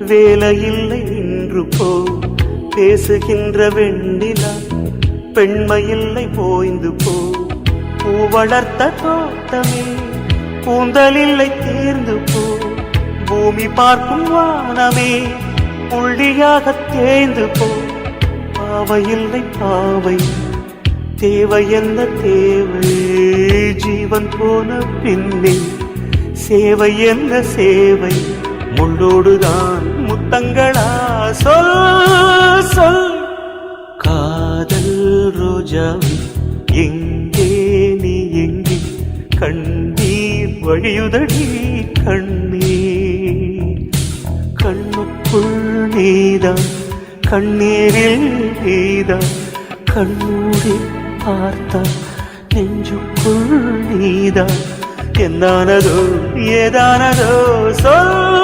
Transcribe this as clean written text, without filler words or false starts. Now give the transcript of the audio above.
வேலையில்லை நின்று போ பேசுகின்ற வெண்ணிலா, பெண்மையில்லை போய்ந்து போ பூ வளர்த்த தோட்டமே, கூந்தலில்லை தேர்ந்து போ பூமி பார்க்கும் வானமே, புள்ளியாக தேய்ந்து போ பாவையில்லை பாவை, தேவை என்ன தேவை, ஜீவன் போன பின்னே சேவை என்ன சேவை, முள்ளோடுதான் முத்தங்களா, சொல் சொல். காதல் ரோஜாவே எங்கே நீ எங்கே, கண்ணீர் வழியுதடி கண்ணீர், கண்ணுக்குள் நீதான் கண்ணீரில் நீதான், கண்ணூரி பார்த்தா நெஞ்சுக்குள் நீதான், என்னானதோ ஏதானதோ சொல்.